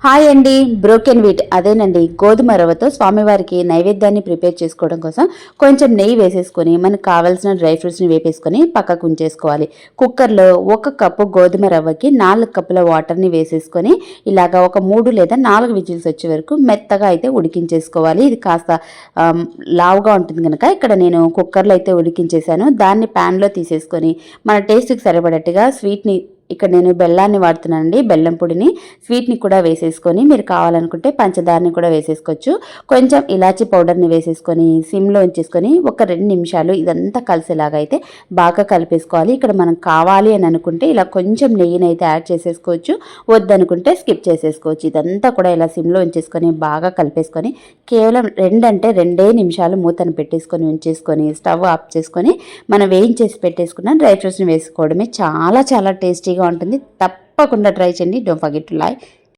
Hi అండి. Broken wheat అదేనండి గోధుమ రవ్వతో స్వామివారికి నైవేద్యాన్ని ప్రిపేర్ చేసుకోవడం కోసం కొంచెం నెయ్యి వేసేసుకొని మనకు కావాల్సిన డ్రై ఫ్రూట్స్ని వేపేసుకొని పక్కకు ఉంచేసుకోవాలి. కుక్కర్లో 1 కప్పు గోధుమ రవ్వకి 4 కప్పుల వాటర్ని వేసేసుకొని ఇలాగా ఒక 3 లేదా 4 విజిల్స్ వచ్చే వరకు మెత్తగా అయితే ఉడికించేసుకోవాలి. ఇది కాస్త లావుగా ఉంటుంది కనుక ఇక్కడ నేను కుక్కర్లో అయితే ఉడికించేసాను. దాన్ని ప్యాన్లో తీసేసుకొని మన టేస్ట్కి సరిపడట్టుగా స్వీట్ని ఇక్కడ నేను బెల్లాన్ని వాడుతున్నానండి. బెల్లం పొడిని, స్వీట్ని కూడా వేసేసుకొని మీరు కావాలనుకుంటే పంచదారని కూడా వేసేసుకోవచ్చు. కొంచెం ఇలాచీ పౌడర్ని వేసేసుకొని సిమ్లో ఉంచేసుకొని ఒక 2 నిమిషాలు ఇదంతా కలిసేలాగా అయితే బాగా కలిపేసుకోవాలి. ఇక్కడ మనం కావాలి అని అనుకుంటే ఇలా కొంచెం నెయ్యిని అయితే యాడ్ చేసేసుకోవచ్చు, వద్దనుకుంటే స్కిప్ చేసేసుకోవచ్చు. ఇదంతా కూడా ఇలా సిమ్లో ఉంచేసుకొని బాగా కలిపేసుకొని కేవలం 2 అంటే 2 నిమిషాలు మూతను పెట్టేసుకొని ఉంచేసుకొని స్టవ్ ఆఫ్ చేసుకొని మనం వేయించేసి పెట్టేసుకున్న డ్రై ఫ్రూట్స్ని వేసుకోవడమే. చాలా చాలా టేస్టీగా ఉంటుంది. తప్పకుండా ట్రై చేయండి. Don't forget to like